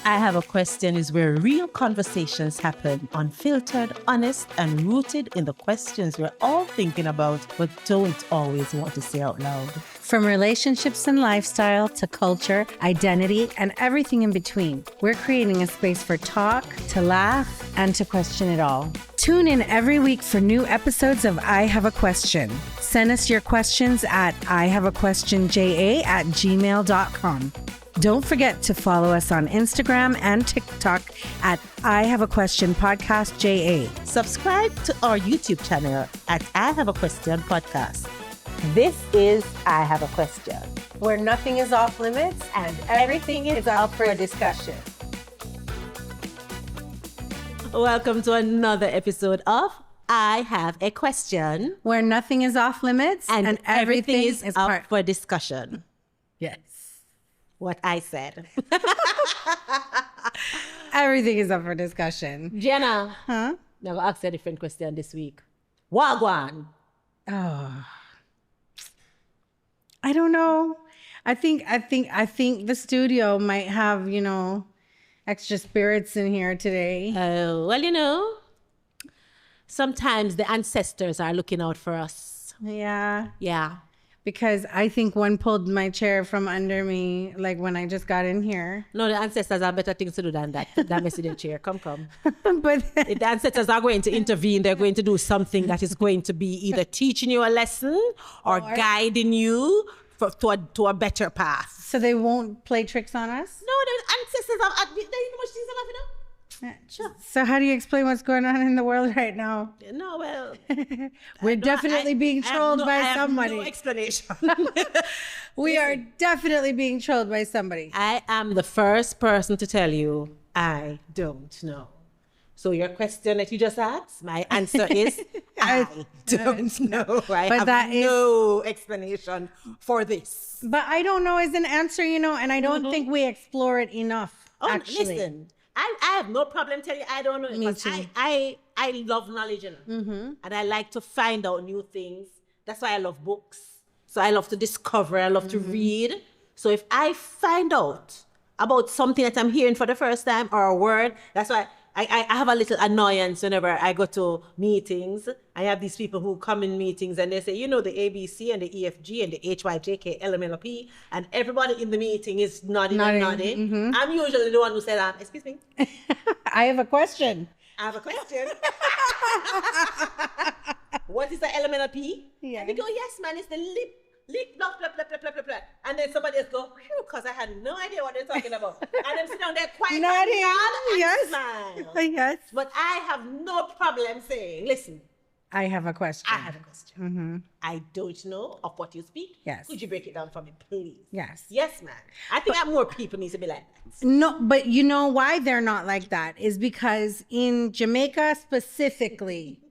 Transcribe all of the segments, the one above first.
I Have a Question is where real conversations happen, unfiltered, honest, and rooted in the questions we're all thinking about but don't always want to say out loud. From relationships and lifestyle to culture, identity, and everything in between, we're creating a space for talk, to laugh, and to question it all. Tune in every week for new episodes of I Have a Question. Send us your questions at ihaveaquestionja@gmail.com. Don't forget to follow us on Instagram and TikTok at I Have a Question Podcast JA. Subscribe to our YouTube channel at I Have a Question Podcast. This is I Have a Question, Where nothing is off limits and everything is up for discussion. Welcome to another episode of I Have a Question, Where nothing is off limits and everything is up for discussion. Yes. What I said. Everything is up for discussion. Jenna. Huh? Now I'll ask you a different question this week. Wagwan. Oh. I don't know. I think the studio might have, extra spirits in here today. Well, sometimes the ancestors are looking out for us. Yeah. Yeah. Because I think one pulled my chair from under me, like when I just got in here. No, the ancestors have better things to do than that. That messy the chair. Come. But the ancestors are going to intervene. They're going to do something that is going to be either teaching you a lesson or guiding you to a better path. So they won't play tricks on us? No, the ancestors have much things enough, Sure. So how do you explain what's going on in the world right now? No, well, we're definitely being trolled by somebody. I have no explanation. We are definitely being trolled by somebody. I am the first person to tell you I don't know. So your question that you just asked, my answer is I don't know. I have no explanation for this. But I don't know is an answer, and I don't think we explore it enough. Oh, actually. Listen. I have no problem telling you I don't know. Me too. I love knowledge, and I like to find out new things. That's why I love books. So I love to discover. I love to read. So if I find out about something that I'm hearing for the first time or a word, that's why I have a little annoyance whenever I go to meetings. I have these people who come in meetings and they say, the ABC and the EFG and the HYJK, LMNOP, and everybody in the meeting is nodding. Mm-hmm. I'm usually the one who said, excuse me. I have a question. What is the LMNOP? Yeah. And we go, yes, man, it's the lip, blah, blah, blah, blah, blah, blah, blah. And then somebody else go, because I had no idea what they're talking about. And I'm sitting down there quiet nodding. And Yes. smile. Yes. But I have no problem saying, listen. I have a question. Mm-hmm. I don't know of what you speak. Yes. Could you break it down for me, please? Yes. Yes, man. I think more people need to be like that. No, but you know why they're not like that is because in Jamaica specifically,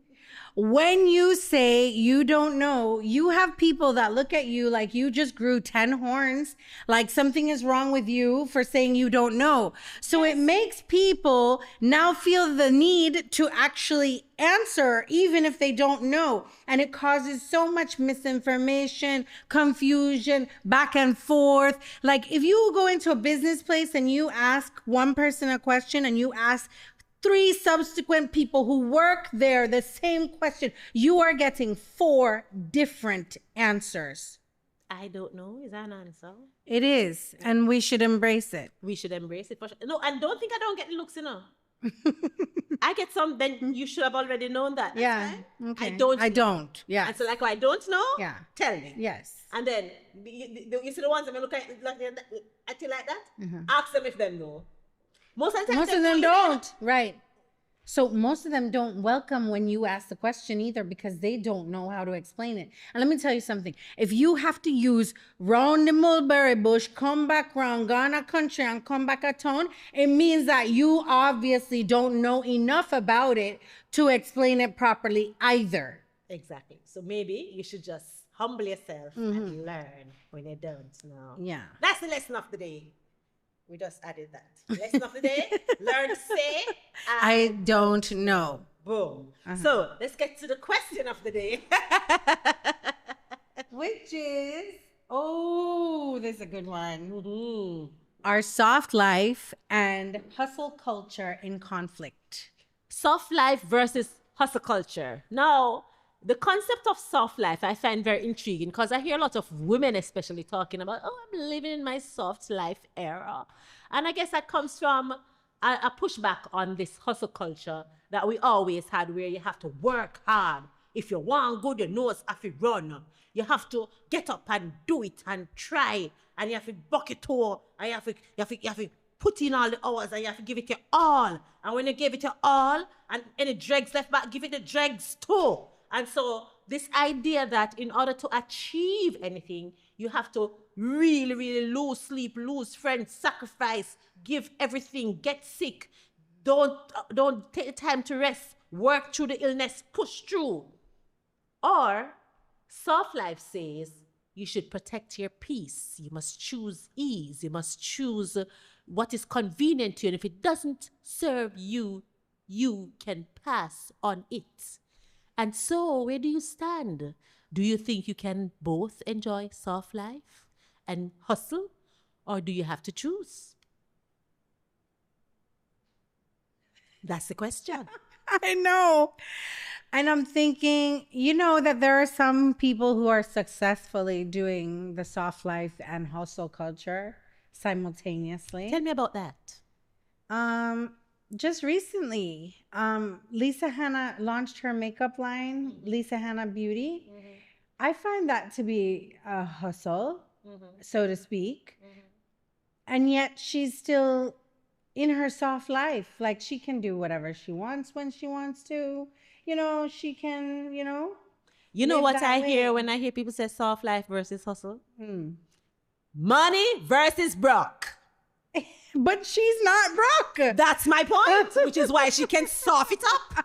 when you say you don't know, you have people that look at you like you just grew 10 horns, like something is wrong with you for saying you don't know. So It makes people now feel the need to actually answer even if they don't know. And it causes so much misinformation, confusion, back and forth. Like if you go into a business place and you ask one person a question and you ask 3 subsequent people who work there the same question, you are getting 4 different answers. I don't know. Is that an answer? It is. And we should embrace it. We should embrace it. For sure. No, and don't think I don't get the looks, I get some, then you should have already known that. Yeah. Okay. I don't. Yeah. And so like, I don't know. Yeah. Tell me. Yes. And then, you see the ones that look at you like that? Mm-hmm. Ask them if they know. Most of them don't. Right. So most of them don't welcome when you ask the question either because they don't know how to explain it. And let me tell you something. If you have to use round the mulberry bush, come back round, Ghana country and come back a town, it means that you obviously don't know enough about it to explain it properly either. Exactly. So maybe you should just humble yourself and learn when you don't know. Yeah. That's the lesson of the day. We just added that. Lesson of the day, learn to say, I don't know. Boom. So let's get to the question of the day. Which is, this is a good one. are soft life and hustle culture in conflict? Soft life versus hustle culture. Now, the concept of soft life I find very intriguing because I hear a lot of women, especially, talking about, oh, I'm living in my soft life era. And I guess that comes from a pushback on this hustle culture that we always had, where you have to work hard. If you want good, your nose have to run. You have to get up and do it and try. And you have to buck it to, and you have to put in all the hours, and you have to give it your all. And when you give it your all, and any dregs left back, give it the dregs too. And so this idea that in order to achieve anything, you have to really, really lose sleep, lose friends, sacrifice, give everything, get sick, don't take the time to rest, work through the illness, push through. Or soft life says you should protect your peace. You must choose ease. You must choose what is convenient to you. And if it doesn't serve you, you can pass on it. And so, where do you stand? Do you think you can both enjoy soft life and hustle? Or do you have to choose? That's the question. I know. And I'm thinking, that there are some people who are successfully doing the soft life and hustle culture simultaneously. Tell me about that. Just recently, Lisa Hanna launched her makeup line, Lisa Hanna Beauty. I find that to be a hustle, so to speak. And yet she's still in her soft life. Like, she can do whatever she wants when she wants to. She can, You know live what that I way. hear when I hear people say soft life versus hustle? Money versus broke. But she's not broke. That's my point, which is why she can soft it up.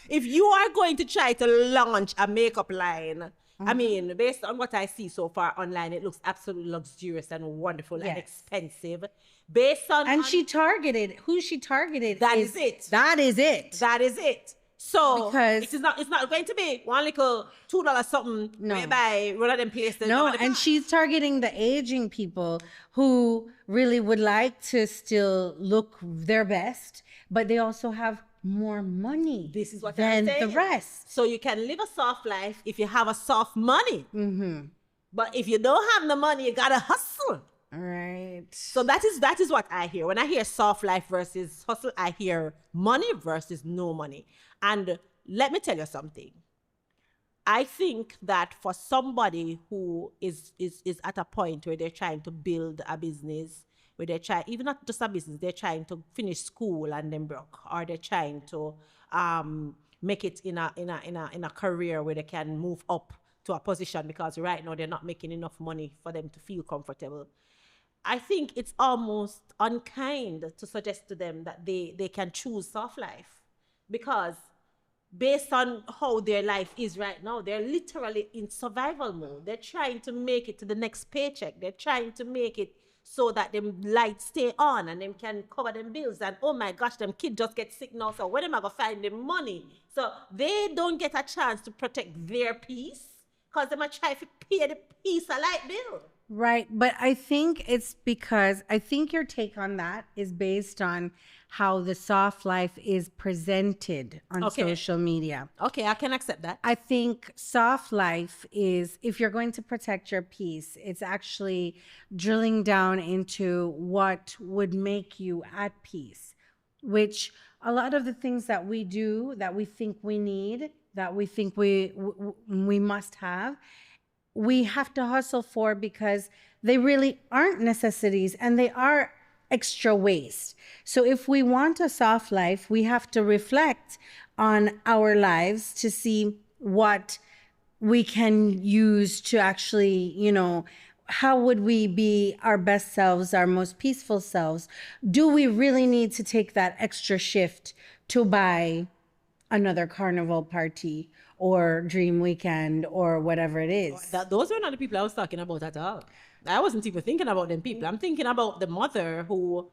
If you are going to try to launch a makeup line, I mean, based on what I see so far online, it looks absolutely luxurious and wonderful and expensive. Based on... And she targeted, who she targeted. That is it. That is it. That is it. So Because it's not going to be one little $2 something whereby one of them places. No, and she's targeting the aging people who really would like to still look their best, but they also have more money. This is what than I'm saying. The rest. So you can live a soft life if you have a soft money. But if you don't have the money, you gotta hustle. All right. So that is what I hear. When I hear soft life versus hustle, I hear money versus no money. And let me tell you something. I think that for somebody who is at a point where they're trying to build a business, where they're trying, even not just a business, they're trying to finish school and then broke, or they're trying to make it in a career where they can move up to a position, because right now they're not making enough money for them to feel comfortable. I think it's almost unkind to suggest to them that they can choose soft life, because based on how their life is right now, they're literally in survival mode. They're trying to make it to the next paycheck. They're trying to make it so that them lights stay on and them can cover them bills. And oh my gosh, them kids just get sick now. So where am I gonna find the money? So they don't get a chance to protect their peace, because they might try to pay the piece of light bill. Right. But I think it's because I think your take on that is based on how the soft life is presented on social media. Okay, I can accept that. I think soft life is, if you're going to protect your peace, it's actually drilling down into what would make you at peace, which a lot of the things that we do, that we think we need, that we think we must have, we have to hustle for, because they really aren't necessities and they are extra waste. So if we want a soft life, we have to reflect on our lives to see what we can use to actually, how would we be our best selves, our most peaceful selves? Do we really need to take that extra shift to buy another carnival party or dream weekend or whatever it is? Those are not the people I was talking about at all. I wasn't even thinking about them people. I'm thinking about the mother who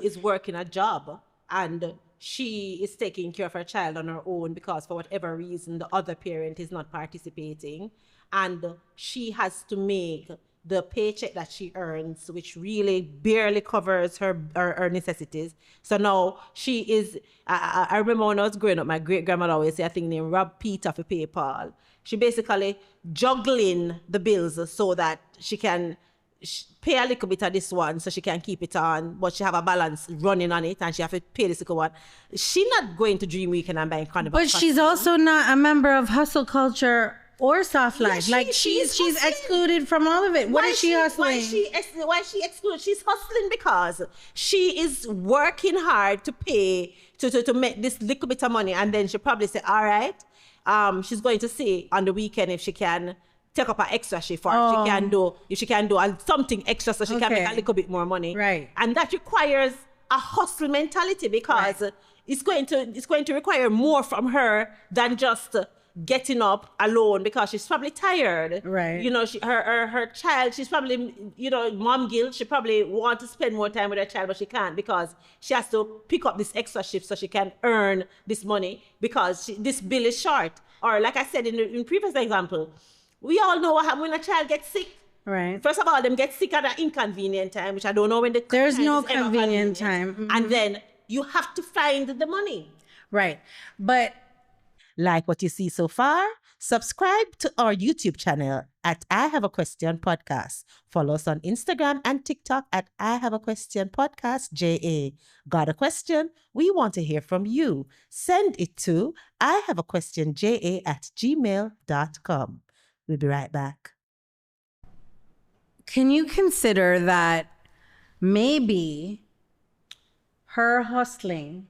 is working a job and she is taking care of her child on her own because for whatever reason the other parent is not participating, and she has to make the paycheck that she earns, which really barely covers her necessities. So now she is, I remember when I was growing up, my great-grandmother always say a thing named rob Peter for pay Paul. She basically juggling the bills so that she can pay a little bit of this one so she can keep it on, but she have a balance running on it and she have to pay this little one. She not going to Dream Weekend and buying Carnival. But she's also not a member of hustle culture or soft life. She's excluded from all of it. What is she hustling? Why she excluded? She's hustling because she is working hard to pay to make this little bit of money, and then she probably say, all right, she's going to see on the weekend if she can take up an extra shift or if she can do something extra so she can make a little bit more money. Right. And that requires a hustle mentality because it's going to require more from her than just getting up alone because she's probably tired. Right. You know, her child, she's probably, mom guilt. She probably want to spend more time with her child, but she can't because she has to pick up this extra shift so she can earn this money because this bill is short. Or like I said in previous example, we all know what happens when a child gets sick. Right. First of all, them get sick at an inconvenient time, which I don't know when there's no convenient time. Mm-hmm. And then you have to find the money. Right. But like what you see so far? Subscribe to our YouTube channel at I Have a Question Podcast. Follow us on Instagram and TikTok at I Have a Question Podcast JA. Got a question? We want to hear from you. Send it to ihaveaquestionja@gmail.com. We'll be right back. Can you consider that maybe her hustling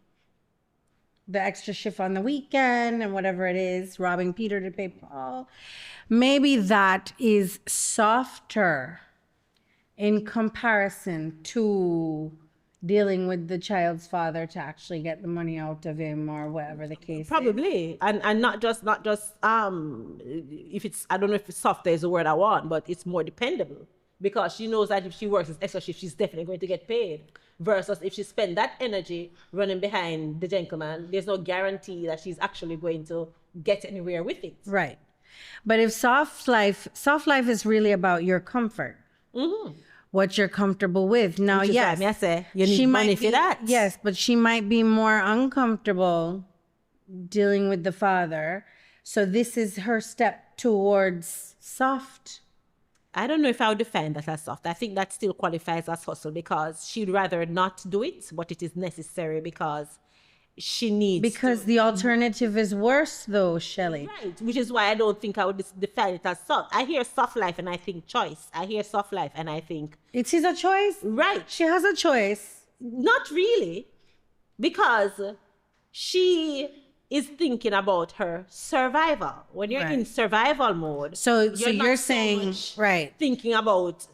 the extra shift on the weekend and whatever it is, robbing Peter to pay Paul, maybe that is softer in comparison to dealing with the child's father to actually get the money out of him or whatever the case Probably. is. And not just if it's, I don't know if softer is the word I want, but it's more dependable because she knows that if she works this extra shift, she's definitely going to get paid. Versus if she spend that energy running behind the gentleman, there's no guarantee that she's actually going to get anywhere with it. Right. But if soft life is really about your comfort, what you're comfortable with. Now, yes, I say you need money for that. Yes, but she might be more uncomfortable dealing with the father. So this is her step towards soft. I don't know if I would define that as soft. I think that still qualifies as hustle because she'd rather not do it, but it is necessary because she needs Because the alternative is worse though, Shelly. Right, which is why I don't think I would define it as soft. I hear soft life and I think choice. I hear soft life and I think... It is a choice? Right. She has a choice. Not really, because she is thinking about her survival. When you're in survival mode, so you're saying, right, thinking about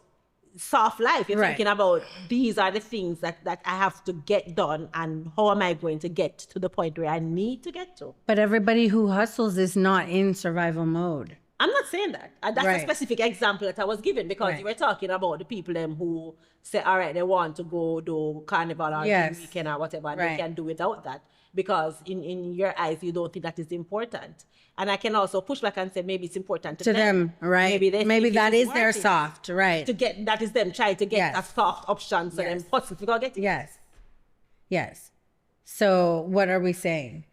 soft life. You're thinking about these are the things that I have to get done and how am I going to get to the point where I need to get to. But everybody who hustles is not in survival mode. I'm not saying that. That's a specific example that I was given because you were talking about the people who say, all right, they want to go do carnival or weekend or whatever, and they can do without that. Because in your eyes, you don't think that is important. And I can also push back and say maybe it's important to them. Right? Maybe that is their soft, right? To get, that is them trying to get a soft option so then possibly go get it. Yes. Yes. So what are we saying?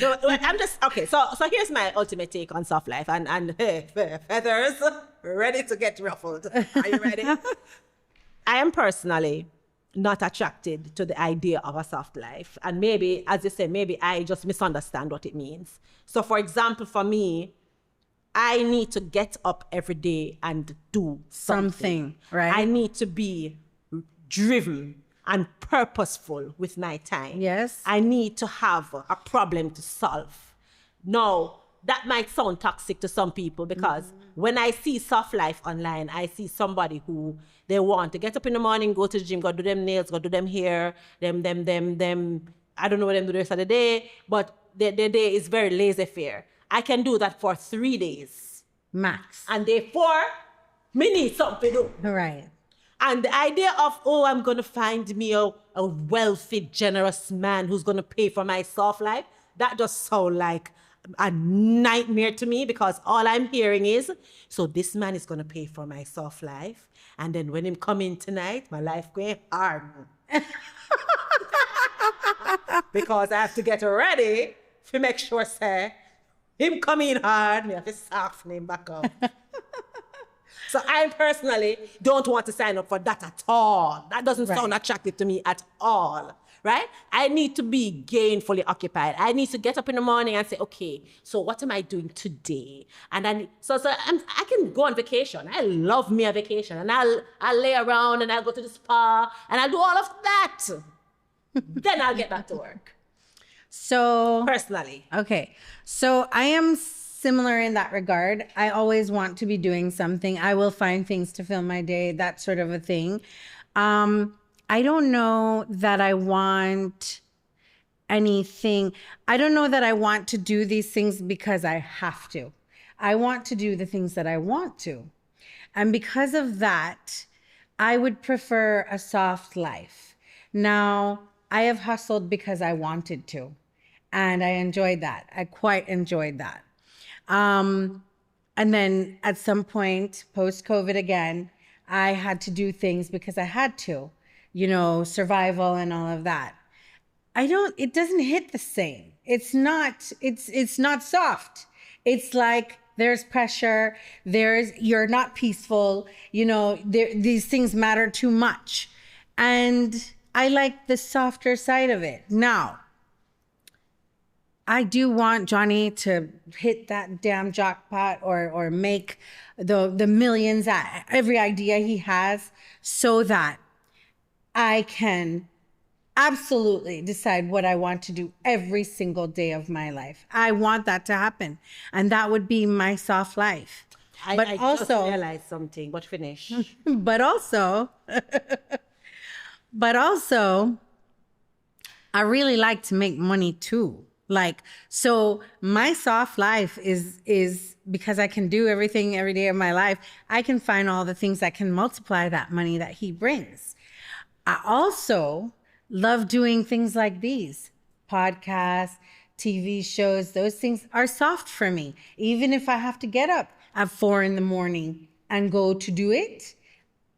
No, I'm just, okay, so here's my ultimate take on soft life and feathers ready to get ruffled. Are you ready? I am personally not attracted to the idea of a soft life. And maybe, as you said, maybe I just misunderstand what it means. So for example, for me, I need to get up every day and do something. Right? I need to be driven and purposeful with my time. Yes. I need to have a problem to solve. Now, that might sound toxic to some people because when I see soft life online, I see somebody who they want to get up in the morning, go to the gym, go do them nails, go do them hair, them. I don't know what them do the rest of the day, but their day is very laissez-faire. I can do that for 3 days. Max. And therefore, me need something to do. Right. And the idea of, I'm going to find me a wealthy, generous man who's going to pay for my soft life, that just sounds like a nightmare to me because all I'm hearing is, so this man is going to pay for my soft life. And then when him come in tonight, my life going hard. Because I have to get ready to make sure, say, him come in hard, me have to soften him back up. So I personally don't want to sign up for that at all. That doesn't sound attractive to me at all, right? I need to be gainfully occupied. I need to get up in the morning and say, okay, so what am I doing today? And then, I can go on vacation. I love me a vacation. And I'll lay around and I'll go to the spa and I'll do all of that. Then I'll get back to work. So personally. Okay. So I am similar in that regard. I always want to be doing something. I will find things to fill my day, that sort of a thing. I don't know that I want anything. I don't know that I want to do these things because I have to. I want to do the things that I want to. And because of that, I would prefer a soft life. Now, I have hustled because I wanted to. And I enjoyed that. I quite enjoyed that. And then at some point, post-COVID again, I had to do things because I had to, survival and all of that. It doesn't hit the same. It's not soft. It's like there's pressure, you're not peaceful, these things matter too much. And I like the softer side of it. Now, I do want Johnny to hit that damn jackpot or make the millions at every idea he has so that I can absolutely decide what I want to do every single day of my life. I want that to happen. And that would be my soft life. I just realized something, but finish. But also, I really like to make money too. So my soft life is because I can do everything every day of my life. I can find all the things that can multiply that money that he brings. I also love doing things like these podcasts, TV shows. Those things are soft for me. Even if I have to get up at 4 a.m. and go to do it,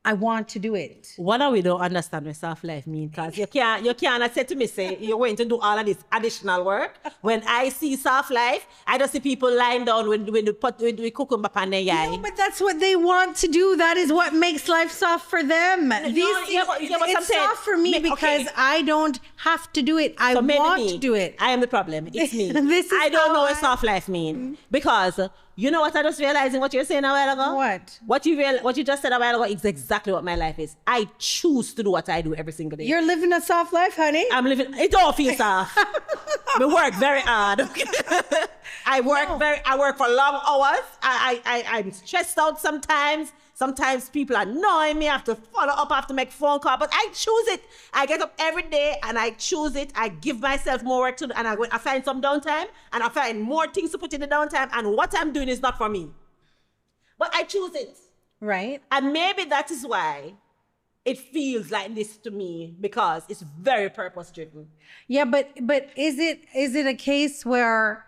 I want to do it. What we don't understand what soft life means, because you can't say to me, say, you're going to do all of this additional work. When I see soft life, I just see people lying down with cucumber pan their eye. No, but that's what they want to do. That is what makes life soft for them. It's soft for me because I don't have to do it. I want to do it. I am the problem. It's me. I don't know what soft life means. Because you know what I just realized in what you were saying a while ago? What? What you just said a while ago is exactly what my life is. I choose to do what I do every single day. You're living a soft life, honey. I'm living, it all feels soft. I work very hard. I work for long hours. I'm stressed out sometimes. Sometimes people annoy me. I have to follow up. I have to make phone call. But I choose it. I get up every day and I choose it. I give myself more work to do. And I find some downtime. And I find more things to put in the downtime. And what I'm doing is not for me. But I choose it. Right. And maybe that is why it feels like this to me. Because it's very purpose driven. Yeah, but is it a case where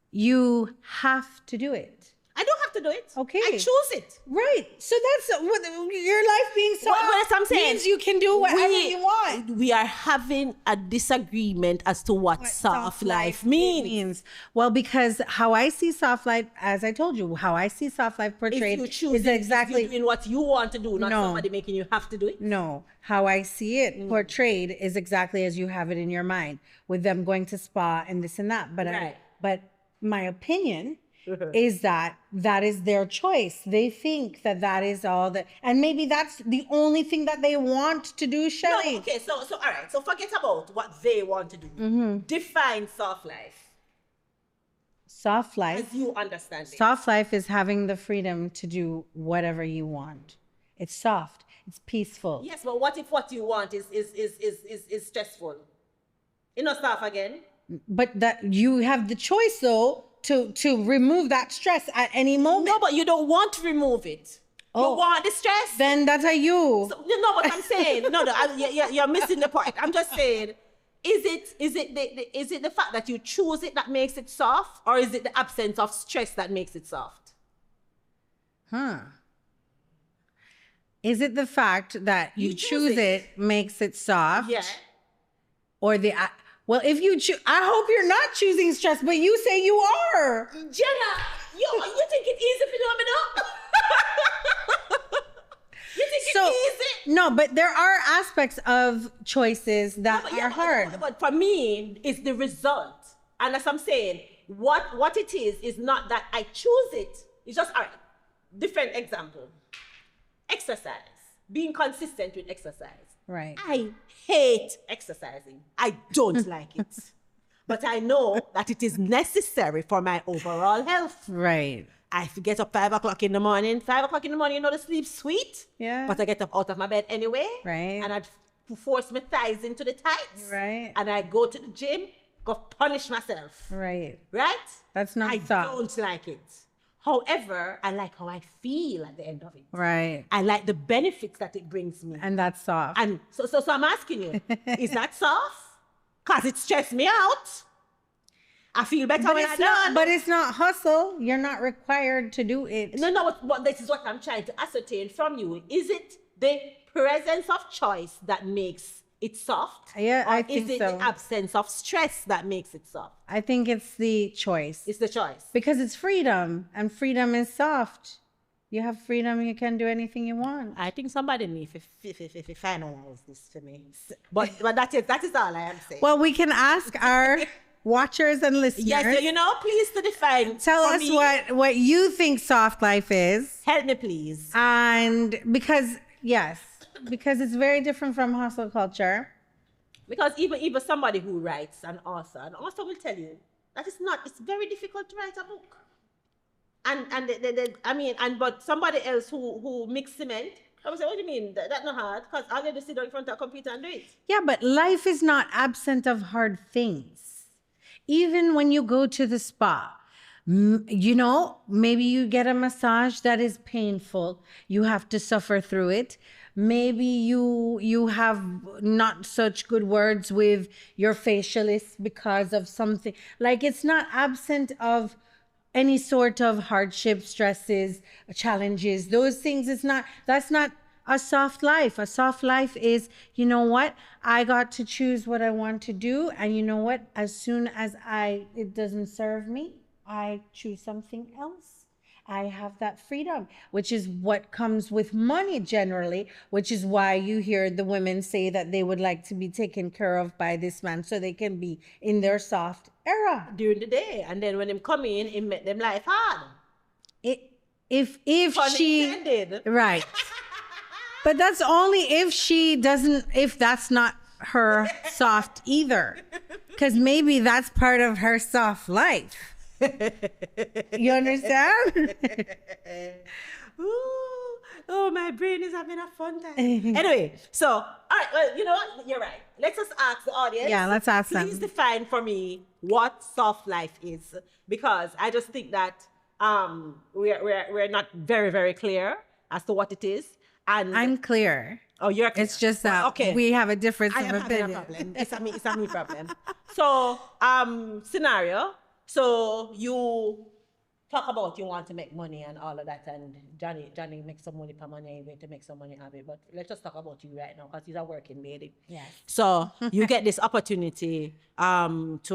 you have to do it? I don't have to do it. Okay. I choose it. Right. So that's what your life being soft what I'm saying means you can do whatever you want. We are having a disagreement as to what soft life means. Well, because how I see soft life, as I told you, how I see soft life portrayed is exactly doing what you want to do, not somebody making you have to do it. No. How I see it portrayed is exactly as you have it in your mind, with them going to spa and this and that. But my opinion is that is their choice. They think that is all that, and maybe that's the only thing that they want to do, Shelly. No, okay, so all right. So forget about what they want to do. Define soft life. Soft life, as you understand it. Soft life is having the freedom to do whatever you want. It's soft. It's peaceful. Yes, but what if what you want is stressful? You know, soft again. But that you have the choice though to remove that stress at any moment. No, but you don't want to remove it. You want the stress. Then that's a you. So, you know what I'm saying? No, you're missing the point. I'm just saying, is it the fact that you choose it that makes it soft, or is it the absence of stress that makes it soft? Is it the fact that you choose it makes it soft? Yeah. Or well, if you choose, I hope you're not choosing stress, but you say you are. Jenna, you think it's easy for me? You think it's easy? No, but there are aspects of choices that are hard. But for me, it's the result. And as I'm saying, what it is not that I choose it. It's just, all right, different example. Exercise. Being consistent with exercise. Right. I hate exercising. I don't like it. But I know that it is necessary for my overall health. Right. I get up 5 o'clock in the morning. 5 o'clock in the morning, you know, the sleep sweet. Yeah. But I get up out of my bed anyway. Right. And I force my thighs into the tights. Right. And I go to the gym, go punish myself. Right. Right? That's not soft. I don't like it. However, I like how I feel at the end of it. Right. I like the benefits that it brings me. And that's soft. And so I'm asking you, is that soft? Because it stressed me out. I feel better when I done. But it's not hustle. You're not required to do it. No, but this is what I'm trying to ascertain from you. Is it the presence of choice that makes it soft? Yeah, or I think is it so. the absence of stress that makes it soft? I think it's the choice. It's the choice. Because it's freedom, and freedom is soft. You have freedom, you can do anything you want. I think somebody needs to finalize this for me. But that is all I am saying. Well, we can ask our watchers and listeners. Yes, you know, please to define. Tell us what you think soft life is. Help me, please. And because it's very different from hustle culture. Because even somebody who writes, an author will tell you that it's very difficult to write a book. But somebody else who mix cement, I would say, what do you mean? That's not hard, because all you have to sit down in front of a computer and do it. Yeah, but life is not absent of hard things. Even when you go to the spa, you know, maybe you get a massage that is painful. You have to suffer through it. Maybe you have not such good words with your facialist because of something. Like, it's not absent of any sort of hardship, stresses, challenges, those things. That's not a soft life. A soft life is, you know what? I got to choose what I want to do. And you know what? As soon as it doesn't serve me, I choose something else. I have that freedom, which is what comes with money generally, which is why you hear the women say that they would like to be taken care of by this man so they can be in their soft era during the day. And then when them come in, it make them life hard. If Pun she intended. Right. But that's only if that's not her soft either. Because maybe that's part of her soft life. You understand? Ooh, oh, my brain is having a fun time. Anyway, so, all right, well, you know what? You're right. Let's just ask the audience. Yeah, let's ask them. Please define for me what soft life is, because I just think that we're not very, very clear as to what it is. And I'm clear. Oh, you're clear. It's just that we have a difference of opinion. I am having a problem. It's a me problem. So, scenario. So you talk about you want to make money and all of that, and Johnny makes some money per money, anyway, to make some money happy. But let's just talk about you right now, because he's a working lady. Yes. So you get this opportunity what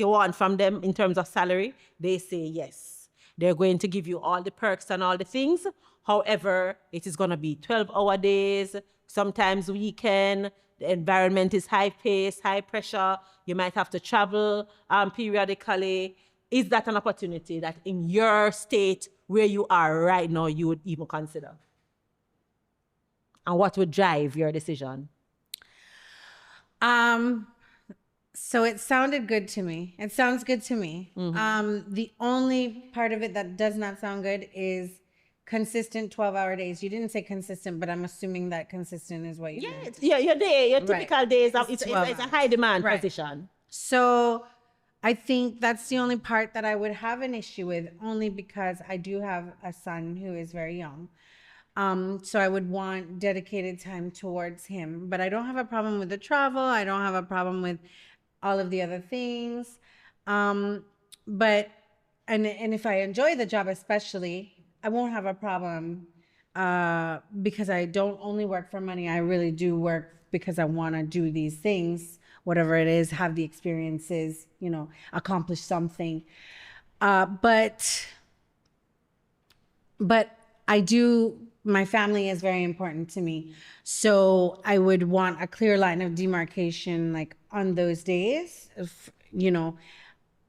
you want from them in terms of salary. They say yes. They're going to give you all the perks and all the things. However, it is going to be 12-hour days, sometimes weekend. The environment is high pace, high pressure. You might have to travel periodically. Is that an opportunity that in your state where you are right now, you would even consider? And what would drive your decision? So it sounded good to me. It sounds good to me. Mm-hmm. The only part of it that does not sound good is consistent 12-hour days. You didn't say consistent, but I'm assuming that consistent is what you meant. Yeah, your typical days. It's a high demand position. So I think that's the only part that I would have an issue with, only because I do have a son who is very young. So I would want dedicated time towards him. But I don't have a problem with the travel. I don't have a problem with all of the other things. But if I enjoy the job especially, I won't have a problem because I don't only work for money. I really do work because I want to do these things, whatever it is, have the experiences, accomplish something. But I do, my family is very important to me. So I would want a clear line of demarcation, like on those days,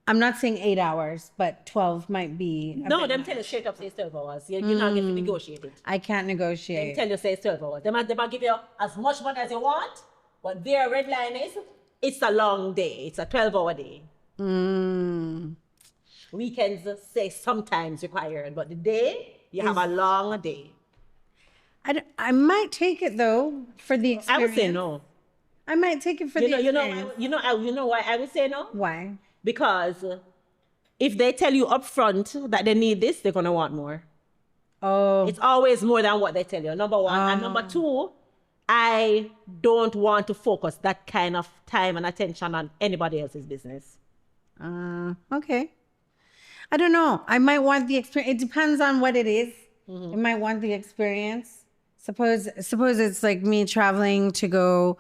I'm not saying 8 hours, but 12 might be. No, them tell you straight up say it's 12 hours. You're not going to negotiate it. I can't negotiate. Them tell you say it's 12 hours. They might give you as much money as you want, but their red line is, it's a long day. It's a 12-hour day. Weekends say sometimes required, but the day, you have a long day. I might take it though for the experience. I would say no. I might take it for the experience. You know why I would say no? Why? Because if they tell you up front that they need this, they're going to want more. Oh. It's always more than what they tell you, number one. And number two, I don't want to focus that kind of time and attention on anybody else's business. Okay. I don't know. I might want the experience. It depends on what it is. I might want the experience. Suppose it's like me traveling to go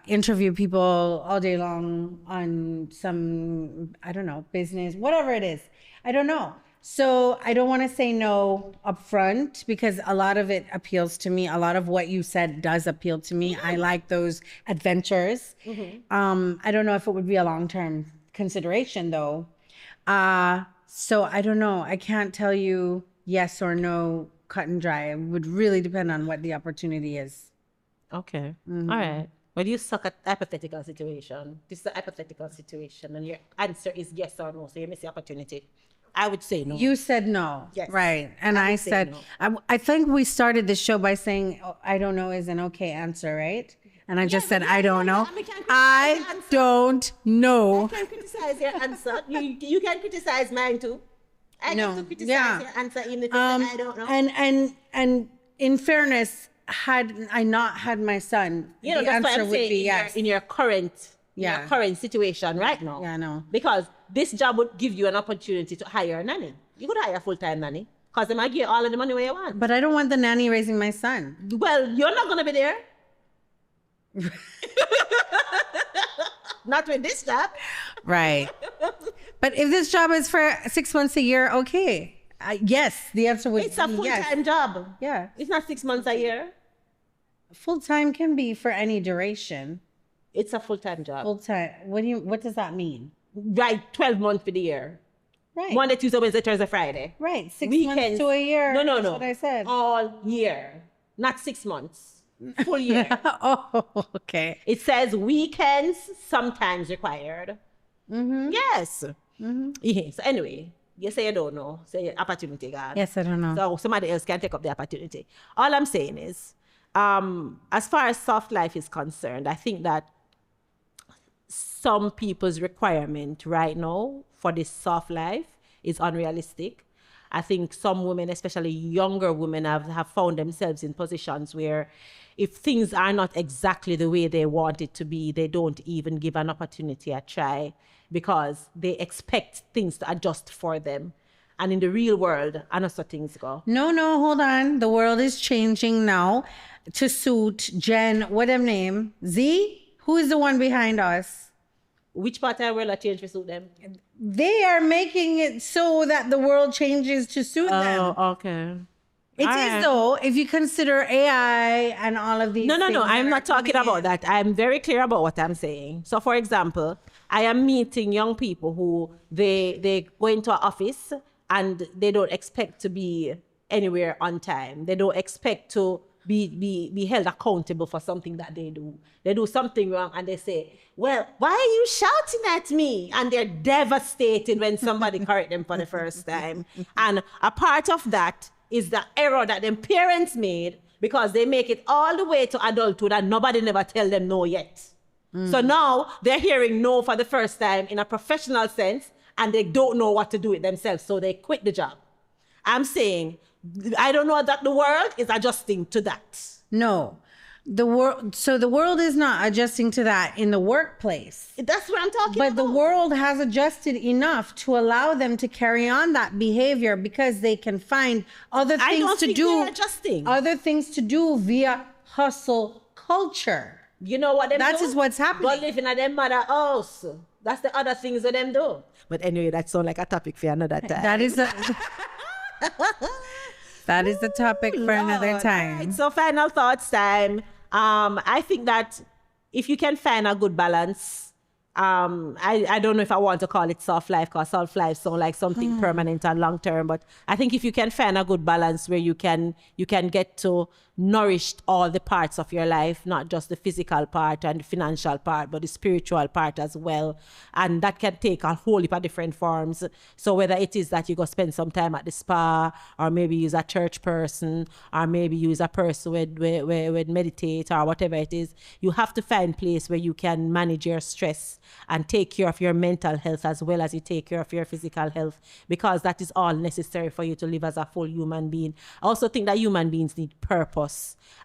interview people all day long on some, I don't know, business, whatever it is. I don't know. So I don't want to say no up front because a lot of it appeals to me. A lot of what you said does appeal to me. I like those adventures. I don't know if it would be a long-term consideration though. So I don't know. I can't tell you yes or no cut and dry. It would really depend on what the opportunity is. Okay. All right. Well, you suck at hypothetical situation. This is a hypothetical situation, and your answer is yes or no. So you miss the opportunity. I would say no. You said no. Yes. Right. And I said, no. I think we started the show by saying, I don't know is an okay answer, right? And I just said, I don't know. I don't know. I can criticize your answer. You can criticize mine too. I can criticize your answer even if I don't know. And in fairness, had I not had my son, the answer would be yes. In your current situation right now. Yeah, I know. Because this job would give you an opportunity to hire a nanny. You could hire a full-time nanny because they might give you all of the money where you want. But I don't want the nanny raising my son. Well, you're not going to be there. Not with this job. Right. But if this job is for 6 months a year, okay. Yes, the answer would be yes. It's a full-time job. Yeah. It's not 6 months a year. Full-time can be for any duration. It's a full-time job. Full-time. What does that mean? Right, 12 months for the year. Right. Monday, Tuesday, Wednesday, Thursday, Friday. Right. 6 months to a year. No. That's what I said. All year. Not 6 months. Full year. Oh, okay. It says weekends sometimes required. Yes. Yeah. So anyway, you say you don't know. Say opportunity, God. Yes, I don't know. So somebody else can take up the opportunity. All I'm saying is, as far as soft life is concerned, I think that some people's requirement right now for this soft life is unrealistic. I think some women, especially younger women, have found themselves in positions where if things are not exactly the way they want it to be, they don't even give an opportunity a try because they expect things to adjust for them. And in the real world, I know so things go. No, hold on. The world is changing now to suit Jen, what her name? Z? Who is the one behind us? Which part of the world are changed to suit them? They are making it so that the world changes to suit them. Oh, okay. It is though, if you consider AI and all of these No. things I'm not talking about that. I'm very clear about what I'm saying. So for example, I am meeting young people who they go into an office and they don't expect to be anywhere on time. They don't expect to be held accountable for something that they do. They do something wrong and they say, well, why are you shouting at me? And they're devastated when somebody correct them for the first time. And a part of that is the error that them parents made because they make it all the way to adulthood and nobody never tell them no yet. So now they're hearing no for the first time in a professional sense and they don't know what to do with themselves. So they quit the job. I'm saying, I don't know that the world is adjusting to that. No. The world is not adjusting to that in the workplace. That's what I'm talking But about. the world has adjusted enough to allow them to carry on that behavior because they can find other I things don't to think do. they're adjusting. Other things to do via hustle culture. You know what them That do? is what's happening. Go living at them mother house. That's the other things that them do. But anyway, that sounds like a topic for another time. That is that is the topic for another time. Right, so final thoughts time. I think that if you can find a good balance, I don't know if I want to call it soft life, because soft life sounds like something permanent and long term, but I think if you can find a good balance where you can get to nourish all the parts of your life, not just the physical part and the financial part, but the spiritual part as well. And that can take a whole heap of different forms. So whether it is that you go spend some time at the spa, or maybe use a church person, or maybe use a person with meditate, or whatever it is, you have to find a place where you can manage your stress and take care of your mental health as well as you take care of your physical health, because that is all necessary for you to live as a full human being. I also think that human beings need purpose,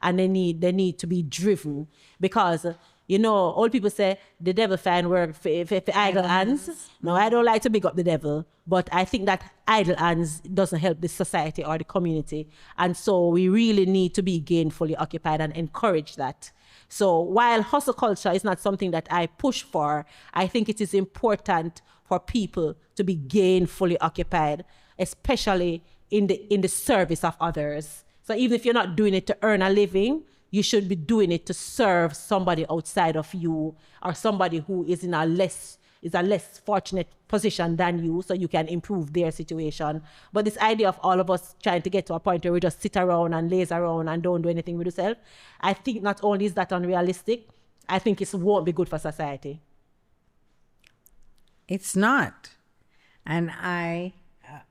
and they need to be driven, because old people say the devil find work for idle hands. No, I don't like to big up the devil, but I think that idle hands doesn't help the society or the community, and so we really need to be gainfully occupied and encourage that. So while hustle culture is not something that I push for, I think it is important for people to be gainfully occupied, especially in the service of others. So even if you're not doing it to earn a living, you should be doing it to serve somebody outside of you, or somebody who is in a less fortunate position than you, so you can improve their situation. But this idea of all of us trying to get to a point where we just sit around and laze around and don't do anything with yourself, I think not only is that unrealistic, I think it won't be good for society. It's not. And I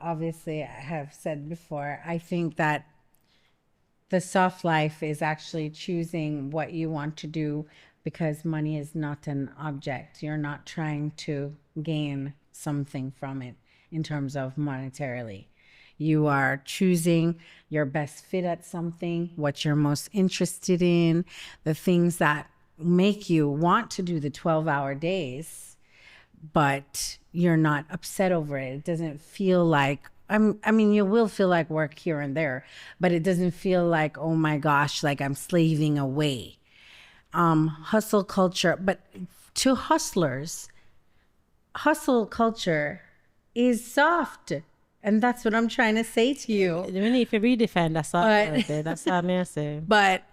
obviously have said before, I think that the soft life is actually choosing what you want to do, because money is not an object. You're not trying to gain something from it in terms of monetarily. You are choosing your best fit at something, what you're most interested in, the things that make you want to do the 12-hour days, but you're not upset over it. It doesn't feel like, I mean, you will feel like work here and there, but it doesn't feel like, oh my gosh, like I'm slaving away. Hustle culture, but to hustlers, hustle culture is soft. And that's what I'm trying to say to you. We need to redefine that soft right there. That's what I'm saying. But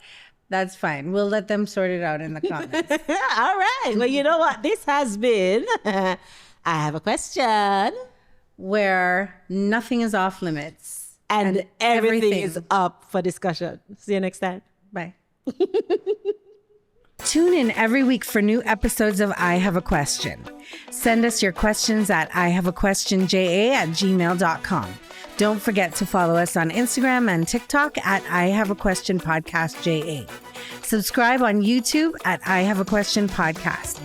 that's fine. We'll let them sort it out in the comments. All right. Well, you know what? This has been I Have a Question, where nothing is off limits. And everything is up for discussion. See you next time. Bye. Tune in every week for new episodes of I Have a Question. Send us your questions at ihaveaquestionja@gmail.com. Don't forget to follow us on Instagram and TikTok at I Have a Question Podcast JA. Subscribe on YouTube at I Have a Question Podcast.